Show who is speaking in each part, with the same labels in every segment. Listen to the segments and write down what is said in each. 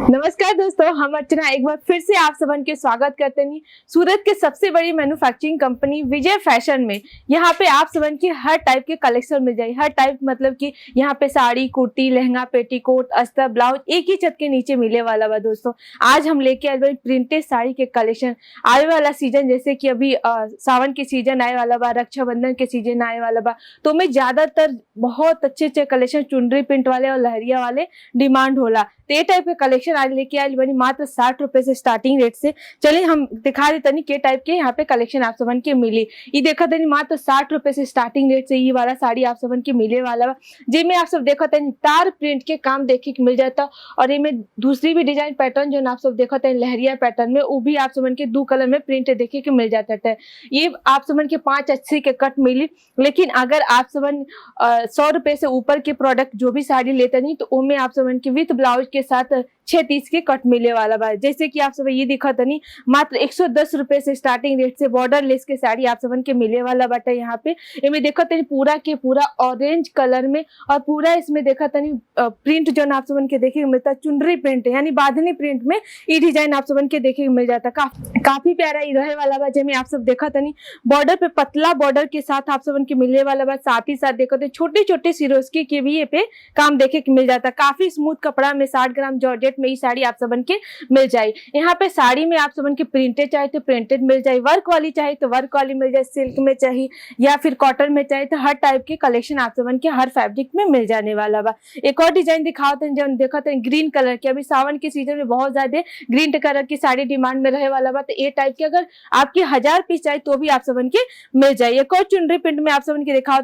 Speaker 1: नमस्कार दोस्तों, हम अर्चना एक बार फिर से आप सबन के स्वागत करते हैं सूरत के सबसे बड़ी मैन्युफैक्चरिंग कंपनी विजय फैशन में। यहाँ पे आप सबन की हर टाइप के कलेक्शन मिल जाए। हर टाइप मतलब कि यहाँ पे साड़ी, कुर्ती, लहंगा, पेटीकोट, अस्तर, ब्लाउज एक ही छत के नीचे मिले वाला बा। दोस्तों आज हम लेके आए प्रिंटेड साड़ी के कलेक्शन। आने वाला सीजन जैसे कि अभी सावन के सीजन आए वाला बा, रक्षाबंधन के सीजन आए वाला बा, तो मैं ज्यादातर बहुत अच्छे कलेक्शन चुनरी प्रिंट वाले और लहरिया वाले डिमांड होला। तो ये टाइप के कलेक्शन आज लेके आए बनी मात्र 60 रुपए से स्टार्टिंग रेट से। चलिए हम दिखा देते नहीं के टाइप के यहाँ पे कलेक्शन आप सबन के मिली। ये देखा तनी मात्र 60 रुपए से स्टार्टिंग रेट से ये वाला साड़ी आप सबन के मिले वाला जिसमें आप सब देखा तनी तार प्रिंट के काम देखे के मिल जाता। और इनमें दूसरी भी डिजाइन पैटर्न जो आप सब देखा तनी लहरिया पैटर्न में, वो भी आप सबन के 2 कलर में प्रिंट देखे के मिल जाता है। ये आप सबन के 580 के कट मिली। लेकिन अगर आप सबन 100 रुपए से ऊपर के प्रोडक्ट जो भी साड़ी लेते नहीं तो उनमें आप सबन के विथ ब्लाउज के साथ 630 के कट मिले वाला बा। जैसे कि आप सब ये दिखा तनी मात्र 110 रुपए से स्टार्टिंग रेट से बॉर्डर लेस के साड़ी आप सबन के मिले वाला बाटे। यहाँ पे इनमें देखा तनी पूरा के पूरा ऑरेंज कलर में और पूरा इसमें देखा तनी प्रिंट जो आप सबन के देखे मिलता चुनरी प्रिंट यानी बांधनी प्रिंट में ये डिजाइन आप सबन के देखे मिल जाता। काफी प्यारा ये रहे वाला बा। जिसमें आप सब देखा तनी बॉर्डर पे पतला बॉर्डर के साथ आप सबन के मिले वाला बा। साथ ही साथ देखो तो छोटे छोटे सिरोस्की के भी ये पे काम देखे के मिल जाता। काफी स्मूथ कपड़ा में 60 ग्राम जॉर्जेट में ये साड़ी आप सबन के मिल जाए। यहाँ पे साड़ी में आप सबन के प्रिंटेड चाहे तो प्रिंटेड मिल जाए, वर्क वाली चाहे तो वर्क वाली मिल जाए, सिल्क में चाहिए या फिर कॉटन में चाहे तो हर टाइप के कलेक्शन आप सबन के हर फैब्रिक में मिल जाने वाला बा। एक और डिजाइन दिखाओ जो देखा था ग्रीन कलर की, अभी सावन के सीजन में बहुत ज्यादा ग्रीन कलर की साड़ी डिमांड में रहे वाला बा। तो ये टाइप के अगर आपकी 1000 पीस चाहिए तो भी आप सबन के मिल जाए। एक और चुनरी प्रिंट में आप सबन के दिखाओ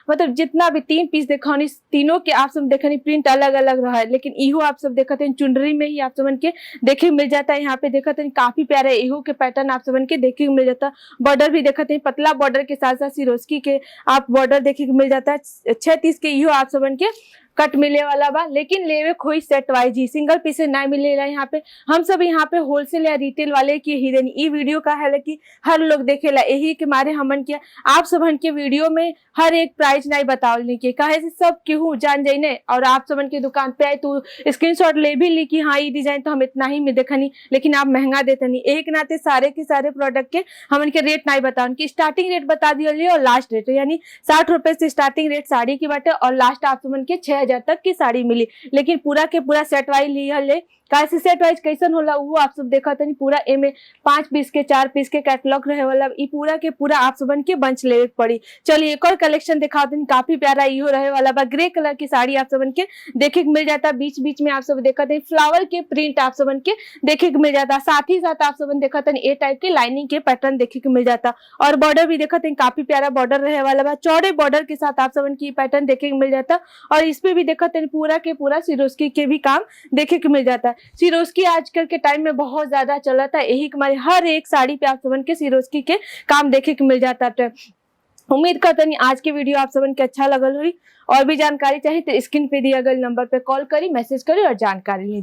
Speaker 1: मतलब जितना भी 3 पीस देखा तीनों के आप सब देखा प्रिंट अलग अलग रहा है, लेकिन इहो आप सब देखा चुनरी में ही आप सबन के देखे मिल जाता है। यहाँ पे देखा काफी प्यारा इहो के पैटर्न आप सबन के देखे मिल जाता। बॉर्डर भी देखा पतला बॉर्डर के साथ साथ सिरोस्की के आप बॉर्डर देखे मिल जाता है। 630 के इहो आप सबन के कट मिले वाला बा। लेकिन लेवे खोई सेट वाइज ही सिंगल पीस नहीं मिलेगा। यहाँ पे हम सब यहाँ पे होलसेल या रिटेल वाले की ही देनी ई वीडियो का है कि हर लोग देखेला, यही के मारे हमन किया आप सबन के वीडियो में हर एक प्राइस नहीं बतावल के काहे से सब केहू जान जाइने और आप सबन के दुकान पे आए तो स्क्रीनशॉट ले भी ली कि हाँ ये डिजाइन तो हम इतना ही में देखनी, लेकिन आप महंगा देते नहीं। एक नाते सारे के सारे प्रोडक्ट के हमन के रेट नहीं बताओ कि स्टार्टिंग रेट बता दिए और लास्ट रेट यानी 60 रुपए से स्टार्टिंग रेट साड़ी की बाटे और लास्ट आप सबन के 6000 तक की साड़ी मिली। लेकिन पूरा के पूरा सेट वाइज लिया ले कैसे सेट वाइज कैसन होला वो आप सब देखा तनी पूरा एमे 5 पीस के 4 पीस के कैटलॉग रहे वाला ई पूरा के पूरा आप सबन के बंच लेवे पड़ी। चलिए एक और कलेक्शन दिखा तनी काफी प्यारा इहो रहे वाला बा। ग्रे कलर की साड़ी आप सबन के देखे मिल जाता। बीच बीच में आप सब देखा तनी फ्लावर के प्रिंट आप सबन के देखे मिल जाता। साथ ही साथ आप सबन देखा तनी ए टाइप के लाइनिंग के पैटर्न देखे मिल जाता। और बॉर्डर भी देखा तनी काफी प्यारा बॉर्डर रहे वाला बा। चौड़े बॉर्डर के साथ आप सबन की पैटर्न देखे मिल जाता। और इस पे भी देखा तनी पूरा के पूरा सिरोस्की के भी काम देखे के मिल जाता है। सिरोस्की आजकल के टाइम में बहुत ज्यादा चला था, यही हमारे हर एक साड़ी पे आप सबन के सिरोस्की के काम देखे के मिल जाता है। उम्मीद करता नहीं आज के वीडियो आप सबन के अच्छा लगल हुई। और भी जानकारी चाहिए तो स्क्रीन पे दिया गया नंबर पे कॉल करी, मैसेज करी और जानकारी ली।